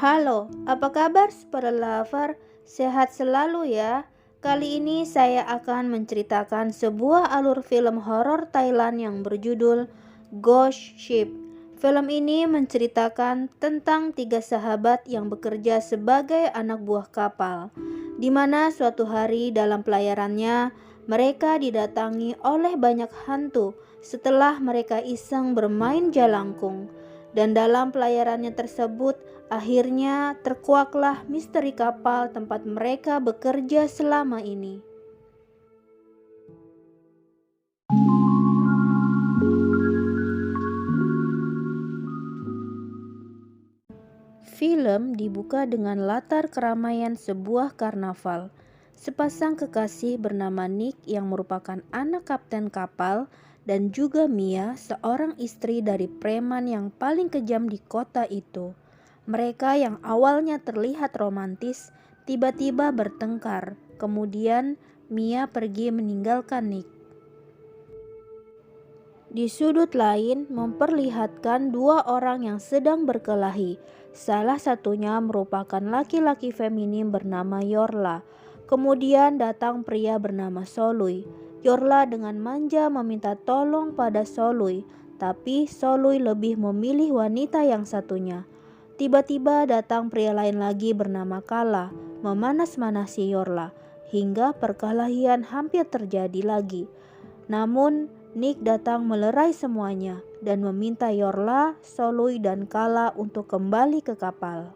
Halo, apa kabar para lover? Sehat selalu ya. Kali ini saya akan menceritakan sebuah alur film horor Thailand yang berjudul Ghost Ship. Film ini menceritakan tentang tiga sahabat yang bekerja sebagai anak buah kapal, di mana suatu hari dalam pelayarannya mereka didatangi oleh banyak hantu setelah mereka iseng bermain jalangkung. Dan dalam pelayarannya tersebut, akhirnya terkuaklah misteri kapal tempat mereka bekerja selama ini. Film dibuka dengan latar keramaian sebuah karnaval. Sepasang kekasih bernama Nick yang merupakan anak kapten kapal dan juga Mia, seorang istri dari preman yang paling kejam di kota itu. Mereka yang awalnya terlihat romantis, tiba-tiba bertengkar. Kemudian Mia pergi meninggalkan Nick. Di sudut lain memperlihatkan dua orang yang sedang berkelahi. Salah satunya merupakan laki-laki feminim bernama Yorla. Kemudian datang pria bernama Solui. Yorla dengan manja meminta tolong pada Solui, tapi Solui lebih memilih wanita yang satunya. Tiba-tiba datang pria lain lagi bernama Kala, memanas-manasi Yorla, hingga perkelahian hampir terjadi lagi. Namun Nick datang melerai semuanya dan meminta Yorla, Solui, dan Kala untuk kembali ke kapal.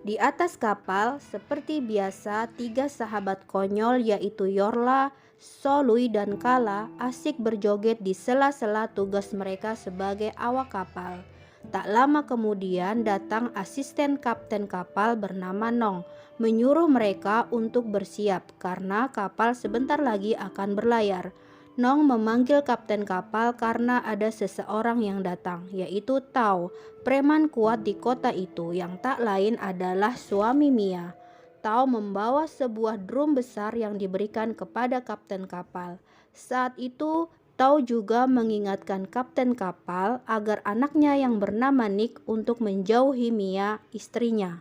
Di atas kapal, seperti biasa, tiga sahabat konyol yaitu Yorla, Solui, dan Kala asik berjoget di sela-sela tugas mereka sebagai awak kapal. Tak lama kemudian datang asisten kapten kapal bernama Nong, menyuruh mereka untuk bersiap karena kapal sebentar lagi akan berlayar. Nong memanggil kapten kapal karena ada seseorang yang datang, yaitu Tao, preman kuat di kota itu yang tak lain adalah suami Mia. Tao membawa sebuah drum besar yang diberikan kepada kapten kapal. Saat itu Tao juga mengingatkan kapten kapal agar anaknya yang bernama Nick untuk menjauhi Mia, istrinya.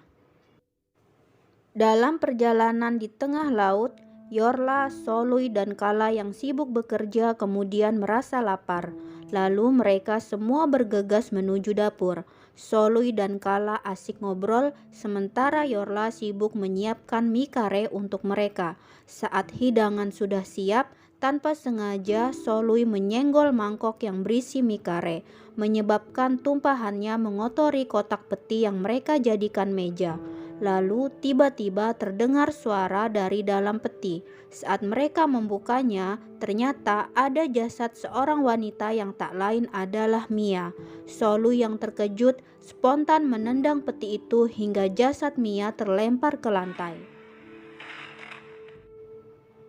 Dalam perjalanan di tengah laut, Yorla, Solui, dan Kala yang sibuk bekerja kemudian merasa lapar. Lalu mereka semua bergegas menuju dapur. Solui dan Kala asik ngobrol, sementara Yorla sibuk menyiapkan mie kare untuk mereka. Saat hidangan sudah siap, tanpa sengaja Solui menyenggol mangkok yang berisi mie kare, menyebabkan tumpahannya mengotori kotak peti yang mereka jadikan meja. Lalu tiba-tiba terdengar suara dari dalam peti. Saat mereka membukanya, ternyata ada jasad seorang wanita yang tak lain adalah Mia. Solui yang terkejut spontan menendang peti itu hingga jasad Mia terlempar ke lantai.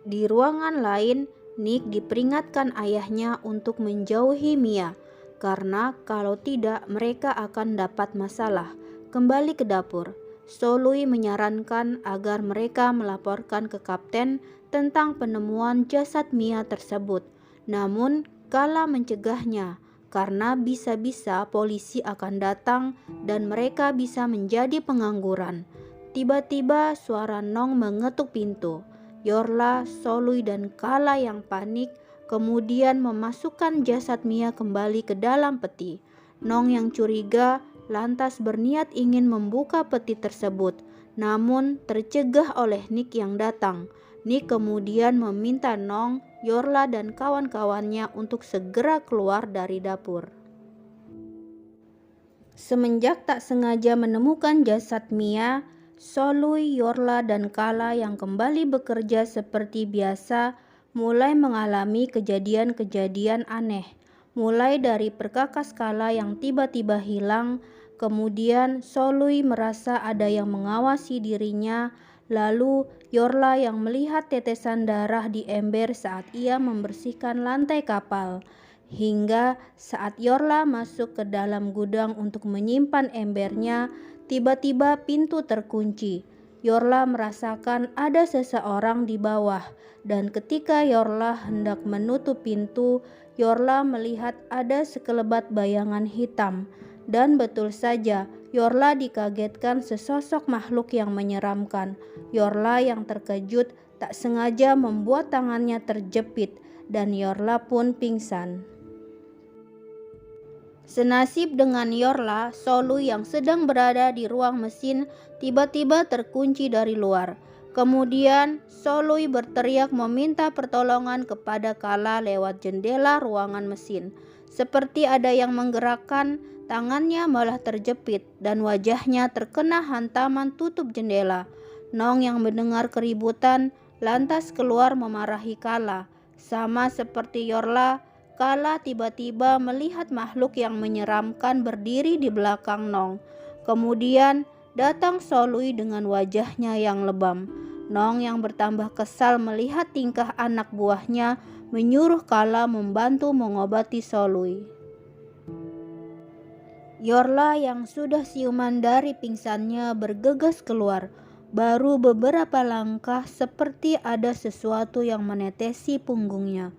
Di ruangan lain, Nick diperingatkan ayahnya untuk menjauhi Mia, karena kalau tidak mereka akan dapat masalah. Kembali ke dapur, Solui menyarankan agar mereka melaporkan ke kapten tentang penemuan jasad Mia tersebut. Namun Kala mencegahnya karena bisa-bisa polisi akan datang dan mereka bisa menjadi pengangguran. Tiba-tiba suara Nong mengetuk pintu. Yorla, Solui, dan Kala yang panik kemudian memasukkan jasad Mia kembali ke dalam peti. Nong yang curiga lantas berniat ingin membuka peti tersebut, namun tercegah oleh Nick yang datang. Nick kemudian meminta Nong, Yorla, dan kawan-kawannya untuk segera keluar dari dapur. Semenjak tak sengaja menemukan jasad Mia, Solui, Yorla, dan Kala yang kembali bekerja seperti biasa mulai mengalami kejadian-kejadian aneh. Mulai dari perkakas Kala yang tiba-tiba hilang, kemudian Solui merasa ada yang mengawasi dirinya, lalu Yorla yang melihat tetesan darah di ember saat ia membersihkan lantai kapal. Hingga saat Yorla masuk ke dalam gudang untuk menyimpan embernya, tiba-tiba pintu terkunci. Yorla merasakan ada seseorang di bawah, dan ketika Yorla hendak menutup pintu, Yorla melihat ada sekelebat bayangan hitam. Dan betul saja, Yorla dikagetkan sesosok makhluk yang menyeramkan. Yorla yang terkejut tak sengaja membuat tangannya terjepit dan Yorla pun pingsan. Senasib dengan Yorla, Solu yang sedang berada di ruang mesin tiba-tiba terkunci dari luar. Kemudian Solui berteriak meminta pertolongan kepada Kala lewat jendela ruangan mesin. Seperti ada yang menggerakkan, tangannya malah terjepit dan wajahnya terkena hantaman tutup jendela. Nong yang mendengar keributan lantas keluar memarahi Kala. Sama seperti Yorla, Kala tiba-tiba melihat makhluk yang menyeramkan berdiri di belakang Nong. Kemudian datang Solui dengan wajahnya yang lebam. Nong yang bertambah kesal melihat tingkah anak buahnya menyuruh Kala membantu mengobati Solui. Yorla yang sudah siuman dari pingsannya bergegas keluar. Baru beberapa langkah seperti ada sesuatu yang menetesi punggungnya.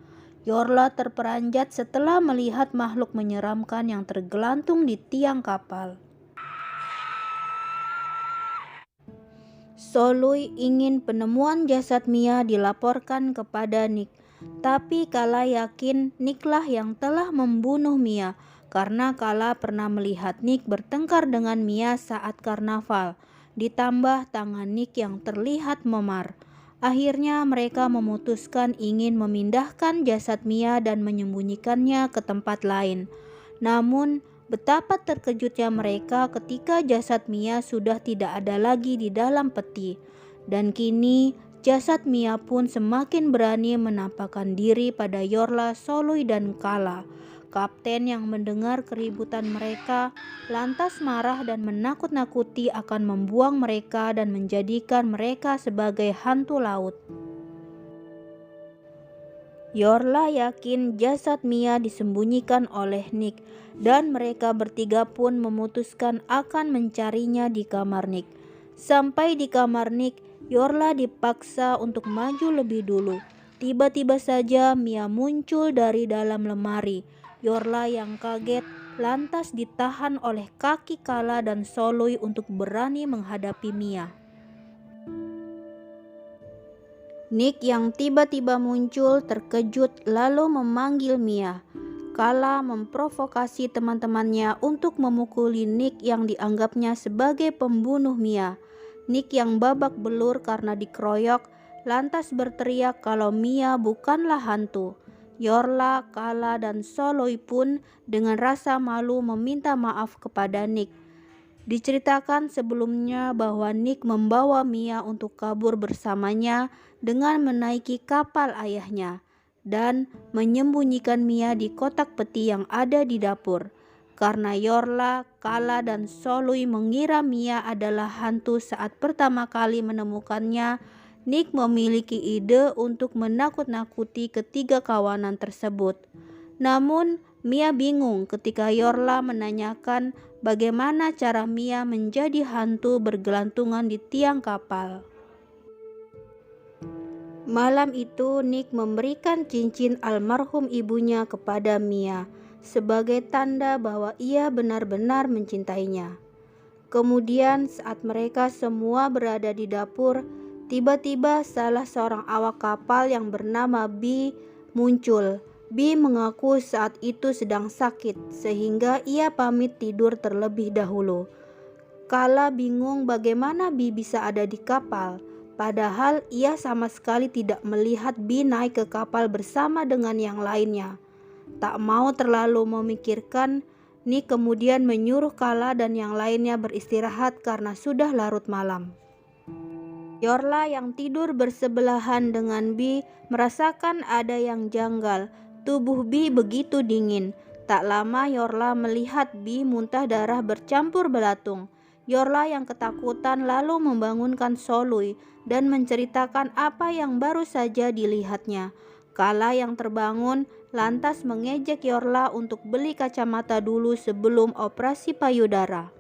Yorla terperanjat setelah melihat makhluk menyeramkan yang tergelantung di tiang kapal. Solui ingin penemuan jasad Mia dilaporkan kepada Nick, tapi Kala yakin Nicklah yang telah membunuh Mia karena Kala pernah melihat Nick bertengkar dengan Mia saat karnaval, ditambah tangan Nick yang terlihat memar. Akhirnya mereka memutuskan ingin memindahkan jasad Mia dan menyembunyikannya ke tempat lain. Namun betapa terkejutnya mereka ketika jasad Mia sudah tidak ada lagi di dalam peti. Dan kini jasad Mia pun semakin berani menampakkan diri pada Yorla, Solui dan Kala. Kapten yang mendengar keributan mereka lantas marah dan menakut-nakuti akan membuang mereka dan menjadikan mereka sebagai hantu laut. Yorla yakin jasad Mia disembunyikan oleh Nick dan mereka bertiga pun memutuskan akan mencarinya di kamar Nick. Sampai di kamar Nick, Yorla dipaksa untuk maju lebih dulu. Tiba-tiba saja Mia muncul dari dalam lemari. Yorla yang kaget lantas ditahan oleh kaki Kala dan Solui untuk berani menghadapi Mia. Nick yang tiba-tiba muncul terkejut lalu memanggil Mia. Kala memprovokasi teman-temannya untuk memukuli Nick yang dianggapnya sebagai pembunuh Mia. Nick yang babak belur karena dikeroyok lantas berteriak kalau Mia bukanlah hantu. Yorla, Kala, dan Solui pun dengan rasa malu meminta maaf kepada Nick. Diceritakan sebelumnya bahwa Nick membawa Mia untuk kabur bersamanya dengan menaiki kapal ayahnya dan menyembunyikan Mia di kotak peti yang ada di dapur. Karena Yorla, Kala, dan Solui mengira Mia adalah hantu saat pertama kali menemukannya, Nick memiliki ide untuk menakut-nakuti ketiga kawanan tersebut. Namun Mia bingung ketika Yorla menanyakan bagaimana cara Mia menjadi hantu bergelantungan di tiang kapal. Malam itu Nick memberikan cincin almarhum ibunya kepada Mia sebagai tanda bahwa ia benar-benar mencintainya. Kemudian saat mereka semua berada di dapur, tiba-tiba salah seorang awak kapal yang bernama B muncul. B mengaku saat itu sedang sakit sehingga ia pamit tidur terlebih dahulu. Kala bingung bagaimana B bisa ada di kapal, padahal ia sama sekali tidak melihat B naik ke kapal bersama dengan yang lainnya. Tak mau terlalu memikirkan, Nick kemudian menyuruh Kala dan yang lainnya beristirahat karena sudah larut malam. Yorla yang tidur bersebelahan dengan B merasakan ada yang janggal. Tubuh B begitu dingin. Tak lama Yorla melihat B muntah darah bercampur belatung. Yorla yang ketakutan lalu membangunkan Solui dan menceritakan apa yang baru saja dilihatnya. Kala yang terbangun lantas mengejek Yorla untuk beli kacamata dulu sebelum operasi payudara.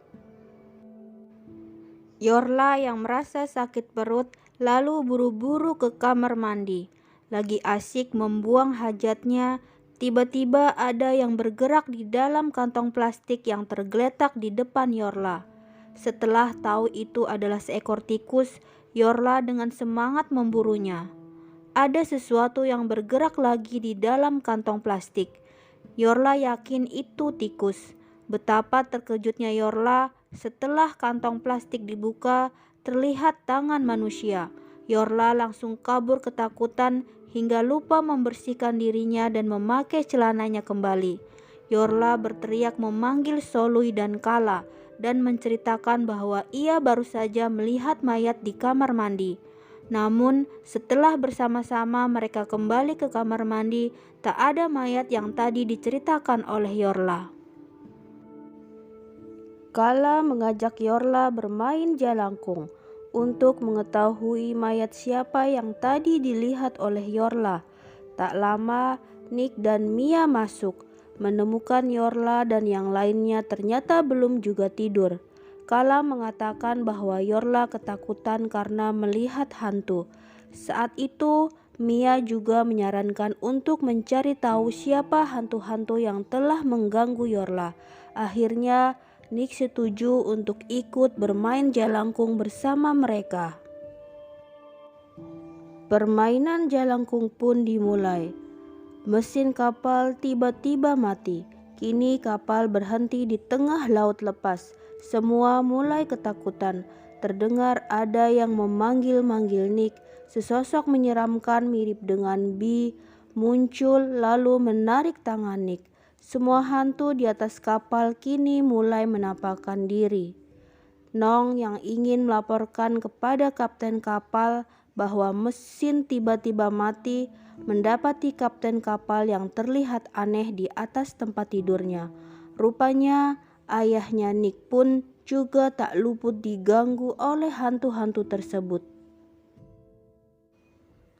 Yorla yang merasa sakit perut lalu buru-buru ke kamar mandi. Lagi asik membuang hajatnya, Tiba-tiba ada yang bergerak di dalam kantong plastik yang tergeletak di depan Yorla. Setelah tahu itu adalah seekor tikus, Yorla dengan semangat memburunya. Ada sesuatu yang bergerak lagi di dalam kantong plastik. Yorla yakin itu tikus. Betapa terkejutnya Yorla setelah kantong plastik dibuka, terlihat tangan manusia. Yorla langsung kabur ketakutan hingga lupa membersihkan dirinya dan memakai celananya kembali. Yorla berteriak memanggil Soluy dan Kala dan menceritakan bahwa ia baru saja melihat mayat di kamar mandi. Namun setelah bersama-sama mereka kembali ke kamar mandi, tak ada mayat yang tadi diceritakan oleh Yorla. Kala mengajak Yorla bermain jalangkung untuk mengetahui mayat siapa yang tadi dilihat oleh Yorla. Tak lama, Nick dan Mia masuk, menemukan Yorla dan yang lainnya ternyata belum juga tidur. Kala mengatakan bahwa Yorla ketakutan karena melihat hantu. Saat itu, Mia juga menyarankan untuk mencari tahu siapa hantu-hantu yang telah mengganggu Yorla. Akhirnya, Nick setuju untuk ikut bermain jalangkung bersama mereka. Permainan jalangkung pun dimulai. Mesin kapal tiba-tiba mati. Kini kapal berhenti di tengah laut lepas. Semua mulai ketakutan. Terdengar ada yang memanggil-manggil Nick. Sesosok menyeramkan mirip dengan Bee muncul lalu menarik tangan Nick. Semua hantu di atas kapal kini mulai menampakkan diri. Nong yang ingin melaporkan kepada kapten kapal bahwa mesin tiba-tiba mati, mendapati kapten kapal yang terlihat aneh di atas tempat tidurnya. Rupanya ayahnya Nick pun juga tak luput diganggu oleh hantu-hantu tersebut.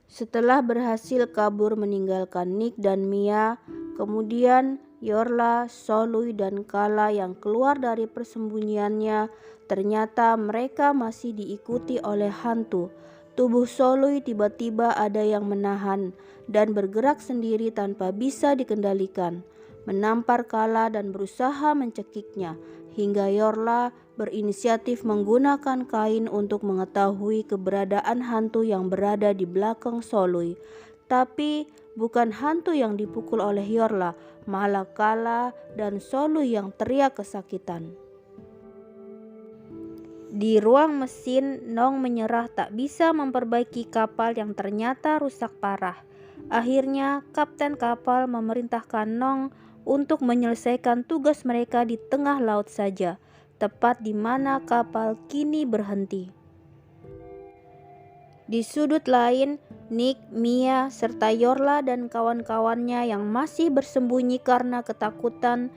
Setelah berhasil kabur meninggalkan Nick dan Mia, kemudian Yorla, Soluy, dan Kala yang keluar dari persembunyiannya, ternyata mereka masih diikuti oleh hantu. Tubuh Soluy tiba-tiba ada yang menahan dan bergerak sendiri tanpa bisa dikendalikan, menampar Kala dan berusaha mencekiknya, hingga Yorla berinisiatif menggunakan kain untuk mengetahui keberadaan hantu yang berada di belakang Soluy. Tapi bukan hantu yang dipukul oleh Yorla, malah Kala dan Soluy yang teriak kesakitan. Di ruang mesin, Nong menyerah tak bisa memperbaiki kapal yang ternyata rusak parah. Akhirnya, kapten kapal memerintahkan Nong untuk menyelesaikan tugas mereka di tengah laut saja, tepat di mana kapal kini berhenti. Di sudut lain, Nick, Mia, serta Yorla dan kawan-kawannya yang masih bersembunyi karena ketakutan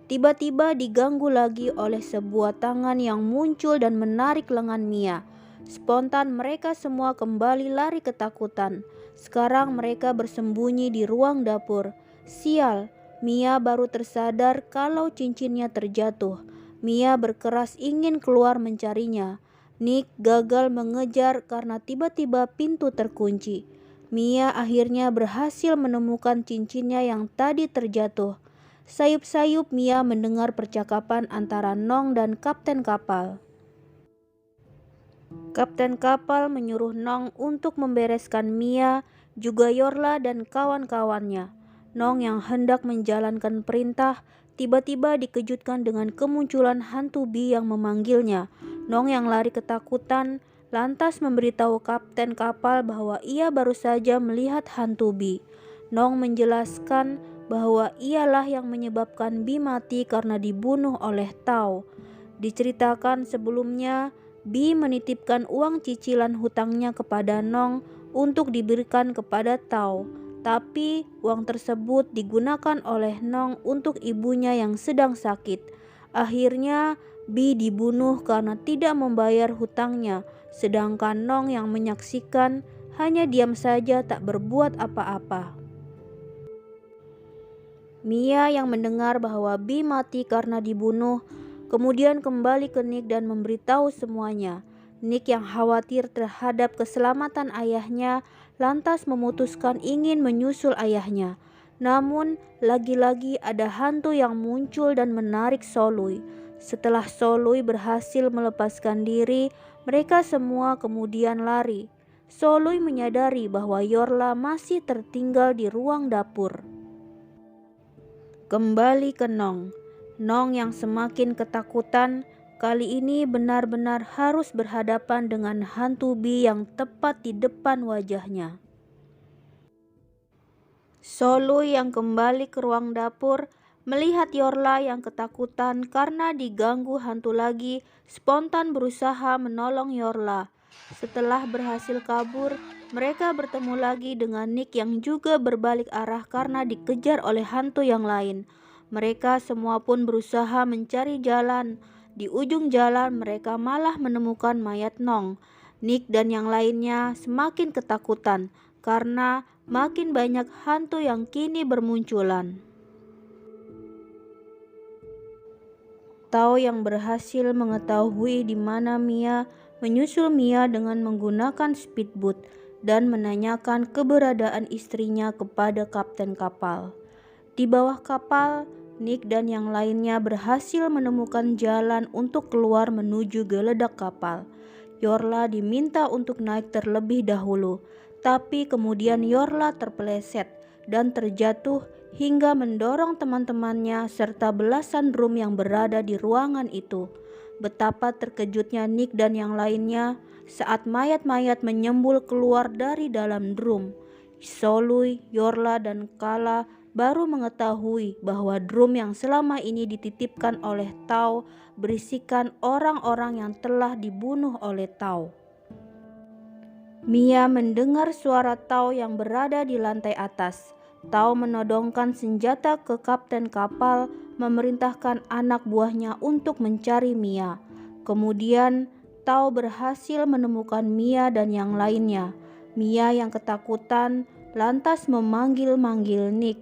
tiba-tiba diganggu lagi oleh sebuah tangan yang muncul dan menarik lengan Mia. Spontan mereka semua kembali lari ketakutan. Sekarang mereka bersembunyi di ruang dapur. Sial, Mia baru tersadar kalau cincinnya terjatuh. Mia berkeras ingin keluar mencarinya. Nick gagal mengejar karena tiba-tiba pintu terkunci. Mia akhirnya berhasil menemukan cincinnya yang tadi terjatuh. Sayup-sayup Mia mendengar percakapan antara Nong dan kapten kapal. Kapten kapal menyuruh Nong untuk membereskan Mia, juga Yorla dan kawan-kawannya. Nong yang hendak menjalankan perintah tiba-tiba dikejutkan dengan kemunculan hantu Bee yang memanggilnya. Nong yang lari ketakutan lantas memberitahu kapten kapal bahwa ia baru saja melihat hantu Bee. Nong menjelaskan bahwa ialah yang menyebabkan Bee mati karena dibunuh oleh Tao. Diceritakan sebelumnya, Bee menitipkan uang cicilan hutangnya kepada Nong untuk diberikan kepada Tao. Tapi uang tersebut digunakan oleh Nong untuk ibunya yang sedang sakit. Akhirnya Bee dibunuh karena tidak membayar hutangnya, sedangkan Nong yang menyaksikan hanya diam saja tak berbuat apa-apa. Mia yang mendengar bahwa Bee mati karena dibunuh, kemudian kembali ke Nick dan memberitahu semuanya. Nick yang khawatir terhadap keselamatan ayahnya lantas memutuskan ingin menyusul ayahnya. Namun, lagi-lagi ada hantu yang muncul dan menarik Solui. Setelah Solui berhasil melepaskan diri, mereka semua kemudian lari. Solui menyadari bahwa Yorla masih tertinggal di ruang dapur. Kembali ke Nong. Nong yang semakin ketakutan, kali ini benar-benar harus berhadapan dengan hantu Bi yang tepat di depan wajahnya. Solui yang kembali ke ruang dapur melihat Yorla yang ketakutan karena diganggu hantu lagi, spontan berusaha menolong Yorla. Setelah berhasil kabur, mereka bertemu lagi dengan Nick yang juga berbalik arah karena dikejar oleh hantu yang lain. Mereka semua pun berusaha mencari jalan. Di ujung jalan mereka malah menemukan mayat Nong. Nick dan yang lainnya semakin ketakutan karena makin banyak hantu yang kini bermunculan. Tao yang berhasil mengetahui di mana Mia menyusul Mia dengan menggunakan speedboat dan menanyakan keberadaan istrinya kepada kapten kapal. Di bawah kapal, Nick dan yang lainnya berhasil menemukan jalan untuk keluar menuju geledak kapal. Yorla diminta untuk naik terlebih dahulu, tapi kemudian Yorla terpeleset dan terjatuh hingga mendorong teman-temannya serta belasan drum yang berada di ruangan itu. Betapa terkejutnya Nick dan yang lainnya saat mayat-mayat menyembul keluar dari dalam drum. Solui, Yorla, dan Kala baru mengetahui bahwa drum yang selama ini dititipkan oleh Tao berisikan orang-orang yang telah dibunuh oleh Tao. Mia mendengar suara Tao yang berada di lantai atas. Tao menodongkan senjata ke kapten kapal, memerintahkan anak buahnya untuk mencari Mia. Kemudian Tao berhasil menemukan Mia dan yang lainnya. Mia yang ketakutan lantas memanggil-manggil Nick.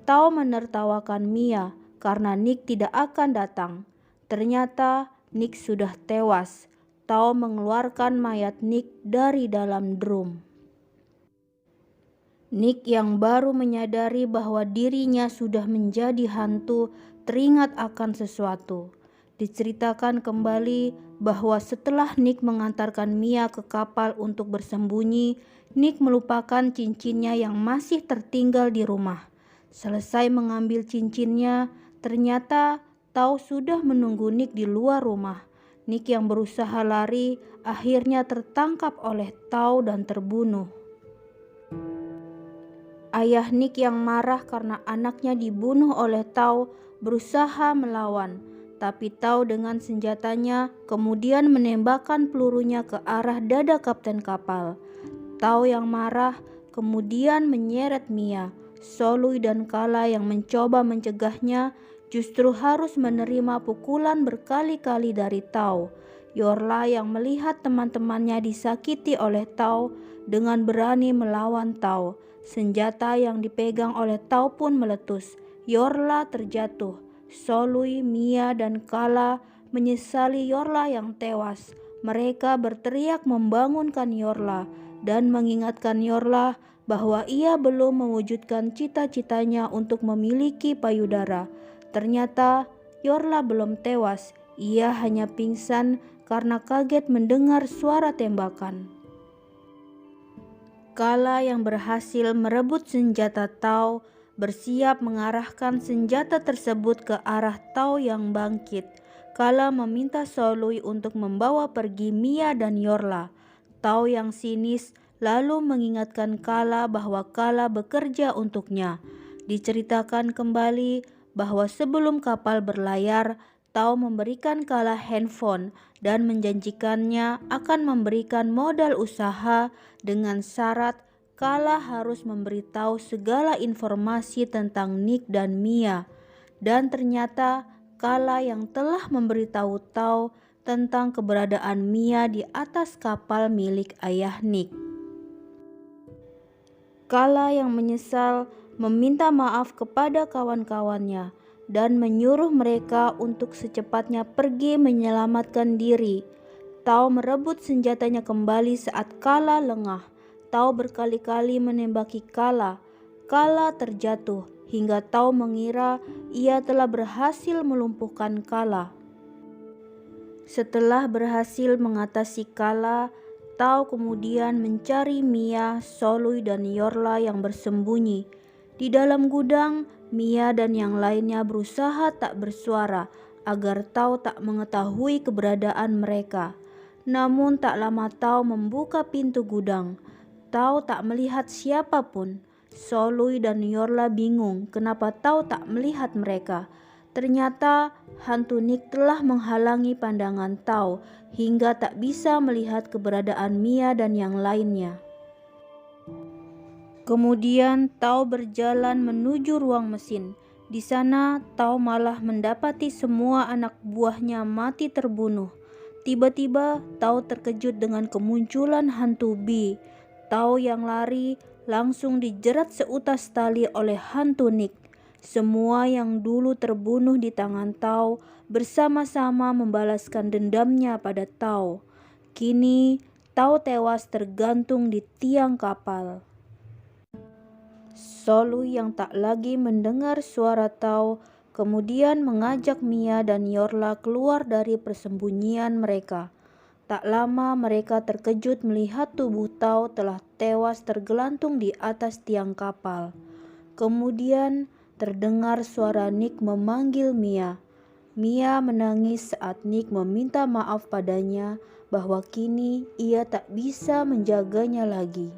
Tao menertawakan Mia karena Nick tidak akan datang. Ternyata Nick sudah tewas. Tao mengeluarkan mayat Nick dari dalam drum. Nick yang baru menyadari bahwa dirinya sudah menjadi hantu teringat akan sesuatu. Diceritakan kembali bahwa setelah Nick mengantarkan Mia ke kapal untuk bersembunyi, Nick melupakan cincinnya yang masih tertinggal di rumah. Selesai mengambil cincinnya, ternyata Tao sudah menunggu Nick di luar rumah. Nick yang berusaha lari akhirnya tertangkap oleh Tao dan terbunuh. Ayah Nick yang marah karena anaknya dibunuh oleh Tao berusaha melawan, tapi Tao dengan senjatanya kemudian menembakkan pelurunya ke arah dada kapten kapal. Tao yang marah kemudian menyeret Mia. Solui dan Kala yang mencoba mencegahnya justru harus menerima pukulan berkali-kali dari Tao. Yorla yang melihat teman-temannya disakiti oleh Tao dengan berani melawan Tao. Senjata yang dipegang oleh Tao pun meletus. Yorla terjatuh. Solui, Mia, dan Kala menyesali Yorla yang tewas. Mereka berteriak membangunkan Yorla dan mengingatkan Yorla bahwa ia belum mewujudkan cita-citanya untuk memiliki payudara. Ternyata Yorla belum tewas, ia hanya pingsan karena kaget mendengar suara tembakan. Kala yang berhasil merebut senjata Tao bersiap mengarahkan senjata tersebut ke arah Tao yang bangkit. Kala meminta Solui untuk membawa pergi Mia dan Yorla. Tao yang sinis lalu mengingatkan Kala bahwa Kala bekerja untuknya. Diceritakan kembali bahwa sebelum kapal berlayar, Tao memberikan Kala handphone dan menjanjikannya akan memberikan modal usaha dengan syarat Kala harus memberitahu segala informasi tentang Nick dan Mia. Dan ternyata Kala yang telah memberitahu Tao tentang keberadaan Mia di atas kapal milik ayah Nick. Kala yang menyesal meminta maaf kepada kawan-kawannya dan menyuruh mereka untuk secepatnya pergi menyelamatkan diri. Tao merebut senjatanya kembali saat Kala lengah. Tao berkali-kali menembaki Kala. Kala terjatuh. hingga Tao mengira ia telah berhasil melumpuhkan Kala. Setelah berhasil mengatasi Kala, Tao kemudian mencari Mia, Soloy, dan Yorla yang bersembunyi. Di dalam gudang, Mia dan yang lainnya berusaha tak bersuara agar Tao tak mengetahui keberadaan mereka. Namun tak lama Tao membuka pintu gudang. Tao tak melihat siapapun. Soloy dan Yorla bingung kenapa Tao tak melihat mereka. Ternyata hantu Nick telah menghalangi pandangan Tao hingga tak bisa melihat keberadaan Mia dan yang lainnya. Kemudian Tao berjalan menuju ruang mesin. Di sana Tao malah mendapati semua anak buahnya mati terbunuh. Tiba-tiba Tao terkejut dengan kemunculan hantu B. Tao yang lari langsung dijerat seutas tali oleh hantu Nick. Semua yang dulu terbunuh di tangan Tao bersama-sama membalaskan dendamnya pada Tao. Kini Tao tewas tergantung di tiang kapal. Soloy yang tak lagi mendengar suara Tao kemudian mengajak Mia dan Yorla keluar dari persembunyian mereka. Tak lama mereka terkejut melihat tubuh Tao telah tewas tergelantung di atas tiang kapal. Kemudian terdengar suara Nick memanggil Mia. Mia menangis saat Nick meminta maaf padanya bahwa kini ia tak bisa menjaganya lagi.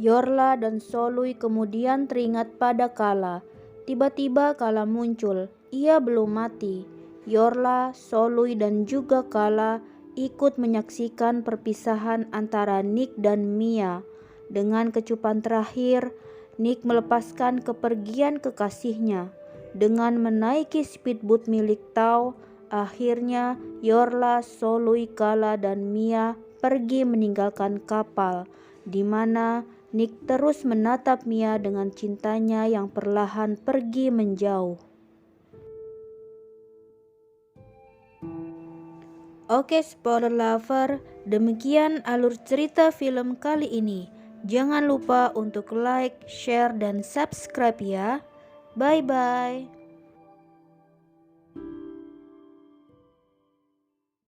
Yorla dan Soloy kemudian teringat pada Kala. Tiba-tiba Kala muncul. Ia belum mati. Yorla, Soloy, dan juga Kala ikut menyaksikan perpisahan antara Nick dan Mia. Dengan kecupan terakhir, Nick melepaskan kepergian kekasihnya. Dengan menaiki speedboat milik Tao, akhirnya Yorla, Soloy, Kala, dan Mia pergi meninggalkan kapal, di mana Nick terus menatap Mia dengan cintanya yang perlahan pergi menjauh. Oke spoiler lover, demikian alur cerita film kali ini. Jangan lupa untuk like, share, dan subscribe ya. Bye-bye.